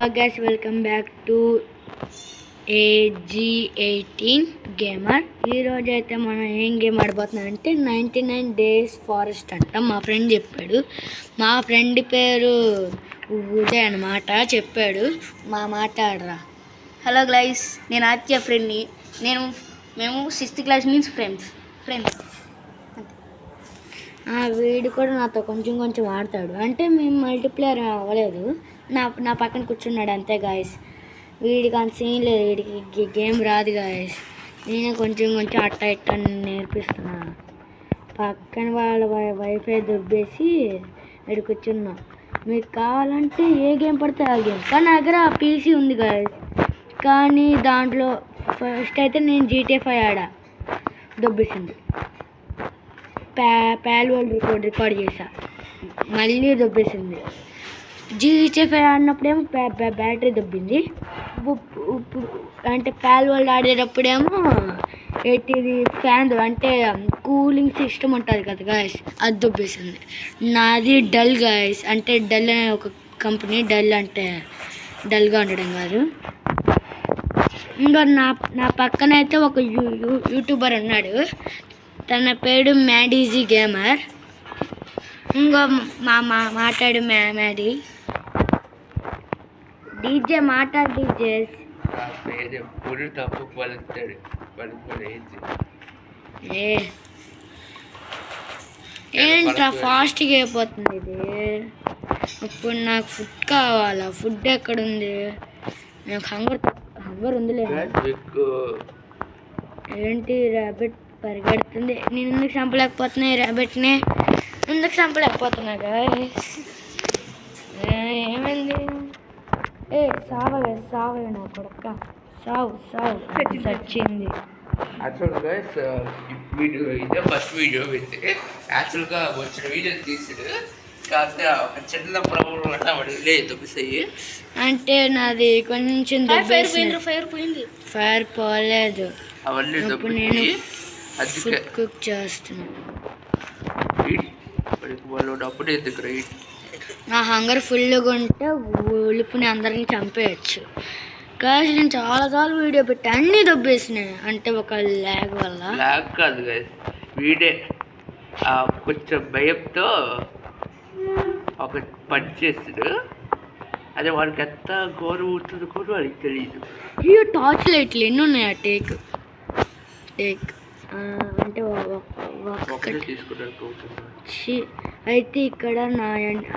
guys, welcome back to AG18 gamer. ఈరోజు అయితే మనం ఏం గేమ్ ఆడబోతున్నాం అంటే 99 డేస్ ఫారెస్ట్ అంట. మా ఫ్రెండ్ చెప్పాడు. మా ఫ్రెండ్ పేరు ఉదయ్ అనమాట. చెప్పాడు మా మాట్లాడరా. హలో గైస్, నేను ఆత్య ఫ్రెండ్ని. మేము 6th క్లాస్ నుంచి ఫ్రెండ్స్. వీడు కూడా నాతో కొంచెం ఆడతాడు. అంటే మేము మల్టీప్లేయర్ అవ్వలేదు. నా పక్కన కూర్చున్నాడు అంతే గాయస్. వీడికి అంత సీన్ లేదు, వీడికి గేమ్ రాదు గాయస్. నేనే కొంచెం అట్ట ఇట్ట నేర్పిస్తున్నా. పక్కన వాళ్ళ వైఫై దుబ్బేసి వీడు కూర్చున్నా. మీకు కావాలంటే ఏ గేమ్ పడితే ఆ గేమ్. కానీ నా దగ్గర పీసీ ఉంది గాయస్. కానీ దాంట్లో ఫస్ట్ అయితే నేను GTA 5 ఆడా, దొబ్బేసింది. ప్యాల్ వరల్డ్ రికార్డ్ చేశా, మళ్ళీ దొబ్బేసింది. GTA 5 ఆడినప్పుడేమో battery దొబ్బింది. అంటే ప్యాల్ వరల్డ్ ఆడేటప్పుడేమో ఇది ఫ్యాన్ అంటే కూలింగ్ సిస్టమ్ ఉంటుంది కదా గాయస్, అది దొబ్బేసింది. నాది డల్ గాయస్. అంటే డల్ అనే ఒక కంపెనీ. డల్ అంటే డల్గా ఉండడం కాదు. ఇంకా నా పక్కన అయితే ఒక యూట్యూబర్ ఉన్నాడు. తన పేరు మ్యాడీజీ గేమర్. ఇంకో మాట్లాడు మ్యాడీ. డీజే మాట్లాడు డీజే. ఏంట్రా ఫాస్ట్గా అయిపోతుంది ఇది. ఇప్పుడు నాకు ఫుడ్ కావాలా. ఫుడ్ ఎక్కడుంది? నాకు హంగర్ ఉందిలే. ఏంటి ర్యాబిట్ పరిగెడుతుంది. నేను ఎందుకు చంపలేకపోతున్నా ఈ ర్యాబిట్ని? ఎందుకు చంపలేకపోతున్నా గాయస్? ఏమైంది? సావే నా కొడుక. సావు చచ్చింది. యాక్చువల్గా గైస్, వీడియో ఇదే ఫస్ట్ వీడియో అయితే యాక్చువల్గా వచ్చిన వీడియో తీసాడు. కాకపోతే ఒక చిన్న ప్రాబ్లం వల్ల వాడు దొబ్బిసాయి. అంటే నాది కొంచెం ఫైర్ పోలేదు. అవన్నీ ఇప్పుడు నేను ఫుడ్ కుక్ చేస్తున్నాను. అప్పుడే ఎందుకు రైట్. నా హంగర్ ఫుల్గా ఉంటే ఉలుపుని అందరిని చంపేయచ్చు. కానీ నేను చాలాసార్లు వీడియో పెట్టి అన్నీ దొబ్బేసినాయి. అంటే ఒక ల్యాగ్ వల్ల. ల్యాగ్ కాదు గైస్, వీడే కొంచెం భయంతో ఒక పని చేస్తాడు. అదే వాడికి ఎంత గోరు ఊరుతుంది కూడా వాడికి తెలియదు. ఈ టార్చ్ లైట్లు ఎన్ని ఉన్నాయా? టేక్ అంటే తీసుకుంటారు. అయితే ఇక్కడ నా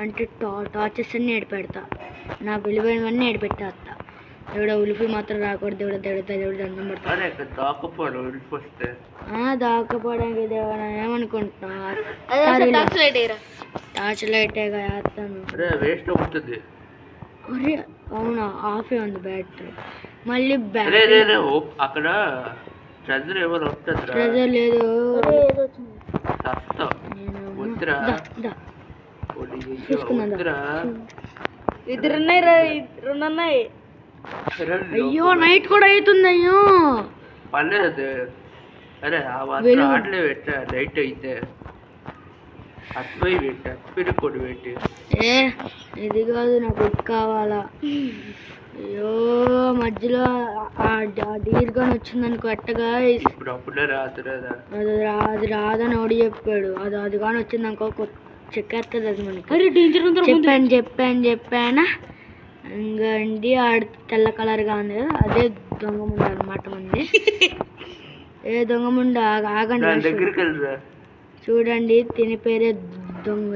అంటే టార్చెస్ అన్నీ ఏడిపెడతా. నా విలువైనవన్నీ ఏడిపెట్టేస్తా. దేవుడా ఉలిపి మాత్రం రాకూడదు. దేవుడు దండం పడతా. దాక్కపోవడానికి దేవుడా ఏమనుకుంటున్నా? టార్చ్ లైటేగా వేస్తాను. అరే అవునా, ఆఫే ఉంది బ్యాటరీ. మళ్ళీ అక్కడ ట్రెజర్ లేదు. అయ్యో నైట్ కూడా అవుతుంది. అయ్యో పర్లేదు. అరే ఆటలే పెట్టా. నైట్ అయితే అట్పోయి పెట్టా, పిరుకోడు పెట్టి. ఇది కాదు, నాకు కావాలా. అయ్యో మధ్యలో డీర్గా వచ్చిందనుకో ఎట్టగా. ఇప్పుడు అప్పుడే అది రాదని ఓడి చెప్పాడు. అది కానీ వచ్చిందనుకో చెక్కేస్తుంది అది మనకి. చెప్పానా ఇంకా అండి. తెల్ల కలర్గా ఉంది కదా, అదే దొంగముండ అనమాట మంది. దొంగముండ ఆగండి. చూడండి, తిని పేరే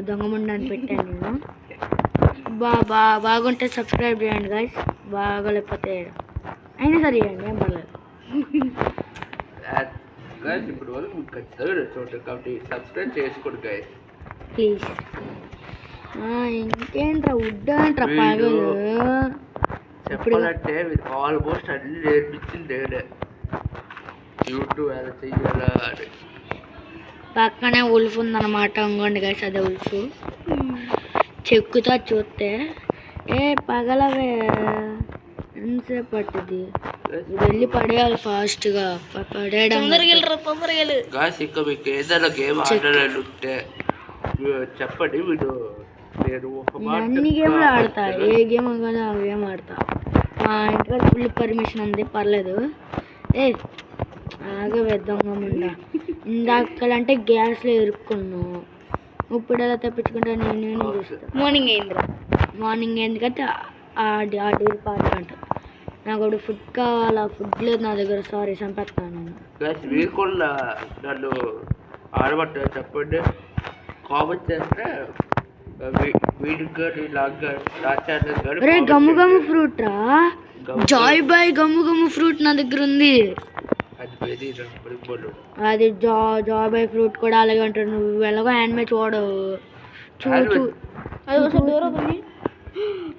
దొంగముండ అని పెట్టాను నేను. బాగుంటే సబ్స్క్రైబ్ చేయండి గాయస్. బాగోలేకపోతే అయినా సరే చేయండి, ఏం పర్లేదు. ఇప్పుడు వరకు కాబట్టి సబ్స్క్రైబ్ చేసుకోండి గాయస్ ప్లీజ్. ఇంకేంట్రా వుడ్ అంట్రా పగలు చెప్పాలంటే ఆల్మోస్ట్ అన్ని నేర్పించింది నేనే. యూట్యూబ్ ఎలా చెయ్యాలా అని. పక్కనే ఉల్ఫ్ ఉందన్నమాట. ఇంకోండి గాయస్, అదే ఉల్ఫ్. చెక్కుతా చూస్తే పగలవే ఎంతసేపు పట్టుద్ది. వెళ్ళి పడేయాలి ఫాస్ట్గా. పడేయడం గాయస్. ఇంకా మీకు ఏదైనా గేమ్ ఆడాలని ఉంటే చెప్పండి, వీడు నేను ఒక నేను మాట అన్ని గేమ్లు చెప్తా. ఆడతా, ఏ గేమ్ కానీ ఆ గేమ్ ఆడతా. మా ఇంట్లో ఫుల్ పర్మిషన్ ఉంది, పర్లేదు. ఏ ఆగే దొంగముండా, ఇందాకలంటే గ్యాస్లో ఇరుక్కున్నావు, ఇప్పుడు ఎలా తప్పించుకుంటా నేను చూస్తా. మార్నింగ్ అయిందిరా. మార్నింగ్ ఎందుకంటే ఆ డీర్ పార్టీ అంట. నాకు ఒకటి ఫుడ్ కావాలా, ఫుడ్ లేదు నా దగ్గర, సారీ చంపేస్తాను. ప్లస్ మీరు కూడా నన్ను ఆడబట్టారు చెప్పండి, కామెంట్ చేస్తే వీడికి కానీ నాకు కానీ నా ఛానల్ కానీ అరే గమ్ము గమ్ము ఫ్రూట్ రా, జాయ్ బాయ్ గమ్ము గమ్ము ఫ్రూట్ నా దగ్గర ఉంది. అది వెరీ రబ్బరు. అది జాయ్ బాయ్ ఫ్రూట్ కూడా అలాగే అంటాడు. నువ్వు ఎలాగో హ్యాండ్ మే చూడవు. చూ అది ఒకసారి డోర్ ఓపెన్ చేయి.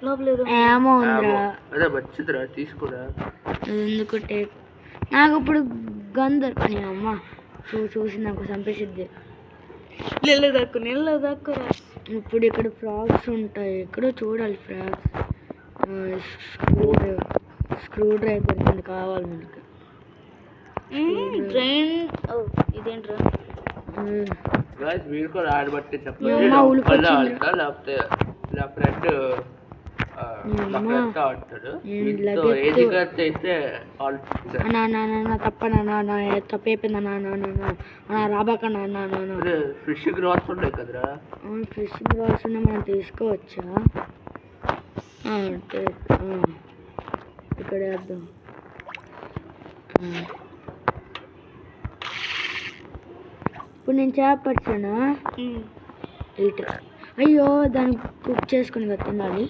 లోపలేదు ఏమో ఉందిరా, అదే మంచిదిరా తీసుకురా. అది ఎందుకు టేక్, నాకు ఇప్పుడు గన్ దొరకని అమ్మ చూసి నాకు చంపేసిద్ది. నీళ్ళు దక్కురా. ఇప్పుడు ఇక్కడ ఫ్రాగ్స్ ఉంటాయి, ఎక్కడో చూడాలి ఫ్రాగ్స్. స్క్రూ డ్రైవర్ కింద కావాలి మనకి. ట్రైన్ ఇదేంట్రా? Guys, మీరు కూడా ఆడబట్టి చెప్పండి. అమ్మ ఉలుకు ఒక్కళ్ళే వచ్చింది. ఆడతా, లేకపోతే నా ఫ్రెండ్ నా ఫ్రెండ్తో ఆడతాడు. మీతో ఏది కట్ అయితే ఆడుతాడు. నా తప్పనా, తప్పైపోయిందా, రాబాకన్నా. ఫిష్ గ్రాస్ ఉన్నాయి కదరా. ఫిష్ బాల్స్ మనం తీసుకోవచ్చా? ఇక్కడ వేద్దాం. ఇప్పుడు నేను చేపట్టానా ఇటు, అయ్యో దాన్ని కుక్ చేసుకుని కదా తినాలి.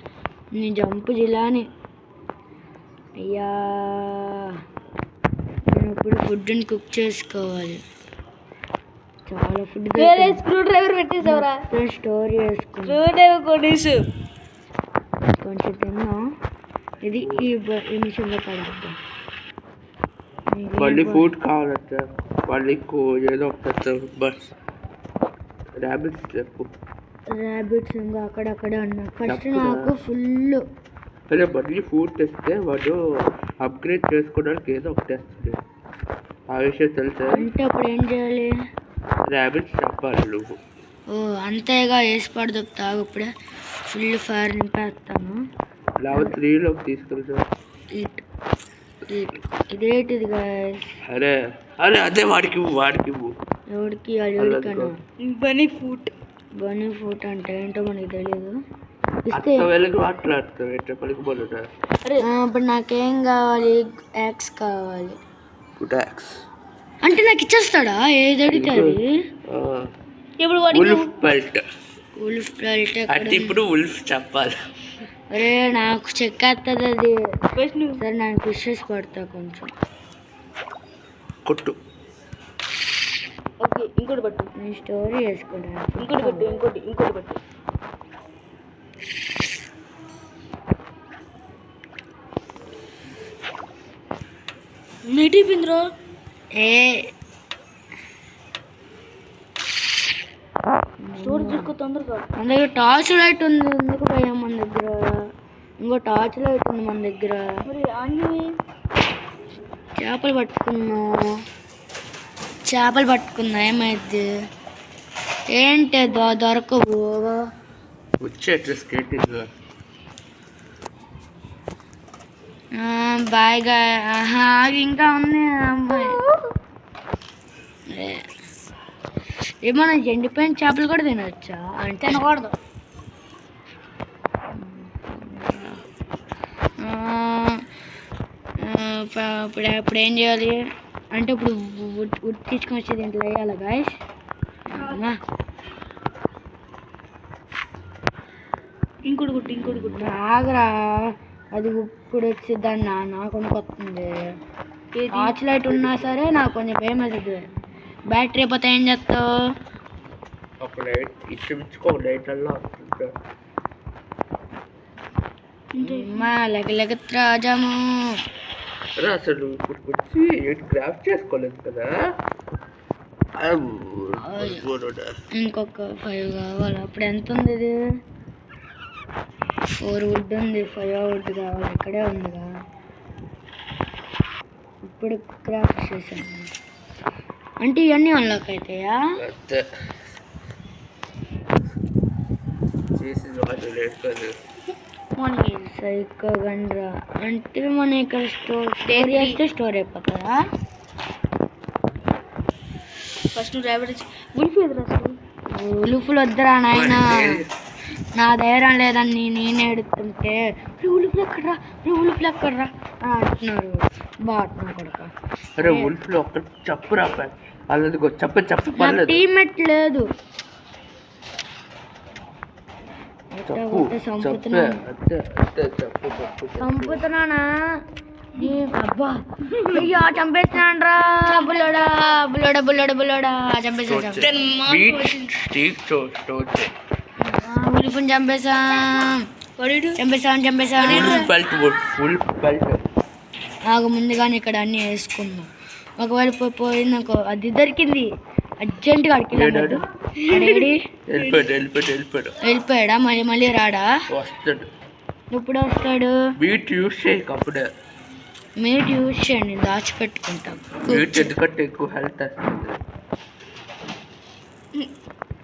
నేను జంపు జిలాని, అయ్యా నేను ఇప్పుడు ఫుడ్ని కుక్ చేసుకోవాలి. చాలా ఫుడ్ స్క్రూ డ్రైవర్ పెట్టేసావురా. స్టోర్ చేసుకుని స్క్రూ డ్రైవర్ కొనేసు. కొంచెం తిన్నాం, ఇది ఈ నిమిషంలో పడేద్దాం. మళ్ళీ ఫుడ్ కావాలంట, మళ్ళీ ఏదో ఒక బస్ ర్యాబిట్స్ చెప్పు. ర్యాబిట్స్ ఇంకా అక్కడక్కడే ఉన్నాయి. ఫస్ట్ నాకు ఫుల్, అదే మళ్ళీ ఫుడ్ తెస్తే వాడు అప్గ్రేడ్ చేసుకోవడానికి ఏదో ఒకటి తెస్తుంది. ఆ విషయం తెలుసా? అంటే అప్పుడు ఏం చేయాలి? ర్యాబిట్స్ చెప్పాలి నువ్వు. ఓ అంతేగా, వేసి పడదొప్పుతాగు. ఇప్పుడే ఫుల్ ఫైర్ నింపేస్తాను. లెవెల్ 3లోకి తీసుకెళ్తా. ఇదేంటిది గాయ్స్? అరే అరే అదే వాడికి ఎవరికి అడిగాను. బనీ ఫుట్. బనీ ఫుట్ అంటే ఏంటో మనకి తెలీదు. ఇస్తే వెలుగు మాట్లాడుతావు ఏంటో పలుకుబడుట. ఇప్పుడు నాకేం కావాలి? యాక్స్ కావాలి. గుడాక్స్ అంటే నాకు ఇచ్చేస్తాడా ఏది అడిగితే? ఇప్పుడు వాడికి ఉల్ఫ్ బెల్ట్. ఉల్ఫ్ బెల్ట్ అంటే ఇప్పుడు ఉల్ఫ్ చెప్పాలి. అరే నాకు చెక్కేస్తుంది అది. సరే నేను ఫిషెస్ పడతా కొంచెం. కొట్టు. ఓకే ఇంకోటి పట్టు. నేను స్టోరీ వేసుకుంటాను. ఇంకోటి పట్టు. నెటి పింద్రో ఏ స్టోరీ తీసుకో తొందరగా. మన దగ్గర టార్చ్ లైట్ ఉంది, ఎందుకు భయం మన దగ్గర? ఇంకో టార్చ్ లైట్ ఉంది మన దగ్గర. మరి అన్ని చేపలు పట్టుకున్నా ఏమైంది? ఏంటి దొరకవు? వచ్చే స్కేటింగ్ బాగా ఇంకా ఉంది అమ్మాయి. ఏమన్నా ఎండిపోయిన చేపలు కూడా తినవచ్చా? అంటే తినకూడదు. ఇప్పుడు ఏం చేయాలి అంటే, ఇప్పుడు ఉడ్ తీసుకొని వచ్చి దీంట్లో వేయాలి గాయస్. ఇంకోటి గుట్టు. ఆగరా, అది ఇప్పుడు వచ్చి దాన్ని నాకు వస్తుంది. టార్చ్ లైట్ ఉన్నా సరే నాకు కొంచెం ఫేమస్ అవుతుంది. బ్యాటరీ అయిపోతే ఏం చేస్తావు? ఒక లైట్ ఇచ్చుకో, లైట్లలో రాజాము. అసలు ఇప్పుడు వచ్చి క్రాఫ్ట్ చేసుకోలేదు కదా. ఇంకొక 5 కావాలి. అప్పుడు ఎంత ఉంది? ఇది 4 వుడ్ ఉంది, 5 వుడ్ కావాలి. ఇక్కడే ఉందిగా. ఇప్పుడు క్రాఫ్ట్ చేశాను అంటే ఇవన్నీ అన్లాక్ అవుతాయా? చేసింది వాళ్ళు లేదు. మార్నింగ్ సైకో గండ్రా అంటే మనం ఇక్కడ స్టోర్ చేస్తే స్టోర్ అయిపోతుందా? ఫస్ట్ నువ్వు ర్యాబిట్ ఉల్ఫ్ ఎదురు అసలు ఉలుపులు వద్దురా నాయన, నా ధైర్యం లేదని నేనే ఎడుతుంటే ఉలుపులు ఎక్కడరా ఉలుపులు ఎక్కడరా అని అంటున్నారు. బాగా కొడక అరే ఉల్ఫ్లో ఒక్క చెప్పు రాపాయి వాళ్ళది చెప్ప చెప్పు నాకు పర్లేదు. టీమెట్ లేదు. చెప్పు చెప్పు చంపుతున్నానా? అబ్బా అయ్యో చంపేస్తున్నాను బుల్లడా బుల్లడా బుల్లడా బుల్లడా చంపేసా. ఉలుపుని చంపేసాం నాకు ముందుగానే ఇక్కడ అన్నీ వేసుకున్నాం. ఒకవేళ పోయిందనుకో అది దొరికింది అర్జెంటుగా అడిగి వెళ్ళిపోయాడా? మళ్ళీ మళ్ళీ రాడా? వస్తాడు. ఎప్పుడు వస్తాడు? బీట్ యూస్ చేయకు అప్పుడే. మీట్ యూజ్ చేయండి, దాచిపెట్టుకుంటాం. బీట్ ఎందుకంటే ఎక్కువ హెల్త్ వస్తుంది.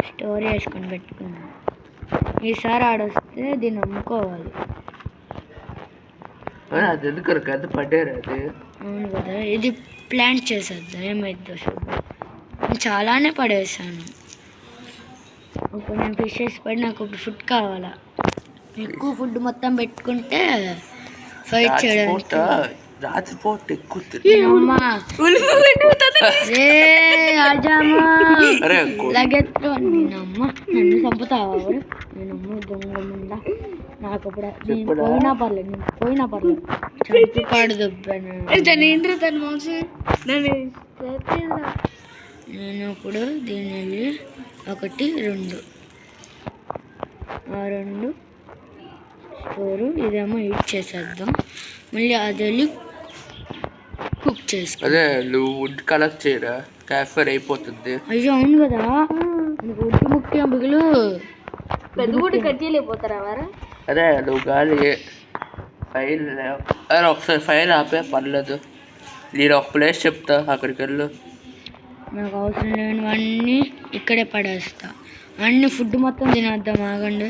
స్టోరీ వేసుకొని పెట్టుకున్నాం. ఈసారి ఆడొస్తే దీన్ని అమ్ముకోవాలి. అది ఎందుకు గద్ద పడ్డారు అది. అవును కదా, ఇది ప్లాంట్ చేసేద్దాం ఏమైద్దో చూద్దాం. నేను చాలానే పడేసాను. ఇప్పుడు నేను ఫిషెస్ పడి నాకు ఇప్పుడు ఫుడ్ కావాలా. ఎక్కువ ఫుడ్ మొత్తం పెట్టుకుంటే ఫైట్ చేయడానికి రాత్రిపూట ఎక్కువ లగెత్తులో నేనమ్మ నన్ను చంపుతావా? నేనమ్మ దొంగ ముందా నాకు ఇప్పుడు నేను పోయినా పర్లేదు చంపుకాడు దొబ్బాను. నేను ఇప్పుడు దీన్ని వెళ్ళి 1 2 ఆ 2 స్టోరు ఇదేమో హీట్ చేసేద్దాం. మళ్ళీ అది వెళ్ళి కుక్ చేసుకో. అదే నువ్వు వుడ్ కలెక్ట్ చేయరా, క్యాఫర్ అయిపోతుంది. అయ్యో అవును కదా, వుడ్ ముఖ్యం బిగులు పెద్ద కూడా కట్ చేయలేకపోతారా వారా? అదే నువ్వు గాలి ఫైల్ అరే ఒకసారి ఫైల్ ఆపే పర్లేదు. నేను ఒక ప్లేస్ చెప్తా, అక్కడికి వెళ్ళు. నాకు అవసరం లేనివన్నీ ఇక్కడే పడేస్తా. అన్ని ఫుడ్ మొత్తం తినేద్దాం. ఆగండి.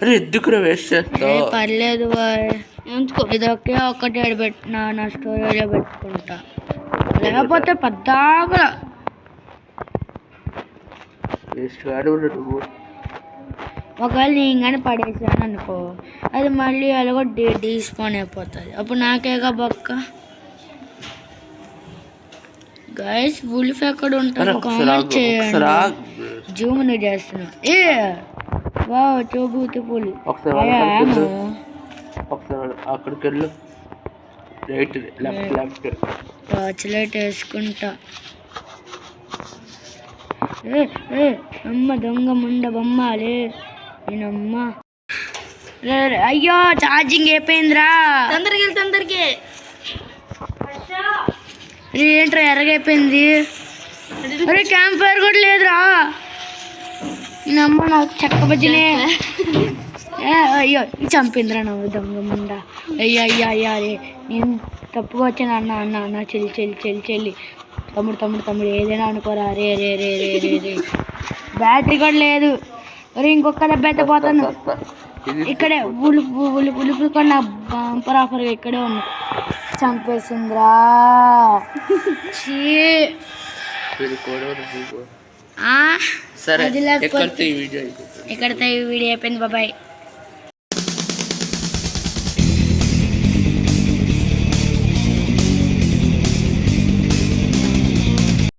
అరే ఎందుకు వేస్ట్ చేస్తావు? పర్లేదు ఇది ఒకటి పెట్టినా నా స్టోరేజ్లో పెట్టుకుంటా, లేకపోతే పద్దాగా వేస్ట్ కాదు నువ్వు. ఒకవేళ నేను కానీ పడేసాను అనుకో, అది మళ్ళీ అలాగో డీస్పాన్ అయిపోతుంది. అప్పుడు నాకేగా బొక్క. గైస్ ఉల్ఫ్ ఎక్కడ ఉంటారు కామెంట్ చేయండి. జూమ్ నువ్వు చేస్తున్నావు. వా సో బ్యూటిఫుల్. అక్కడికి వెళ్ళు, రైట్ లెఫ్ట్. టార్చ్ లైట్ వేసుకుంటా. అమ్మ దొంగ ముండ బొమ్మాలే నేనమ్మ. అయ్యో ఛార్జింగ్ అయిపోయిందిరా. తొందరకి ఏంట్రా ఎర్రగైపోయింది? అరే క్యాంప్ ఫైర్ కూడా లేదురా. నేనమ్మ నాకు చెక్క బజ్జినే. అయ్యో చంపిందిరా నువ్వు దొంగ ముండ. అయ్యా అరే నేను తప్పుగా వచ్చాను. అన్న చెల్లి తమ్ముడు ఏదైనా అనుకోరా. రే బ్యాటరీ కూడా లేదు. అరే ఇంకొక దెబ్బ అయితే పోతాను. ఇక్కడే ఉలుపు కూడా నా బంపర్ ఆఫర్గా ఇక్కడే ఉన్నా. చంపేసిందిరా. సరే ఇక్కడితో ఈ వీడియో అయిపోయింది. బాబాయ్.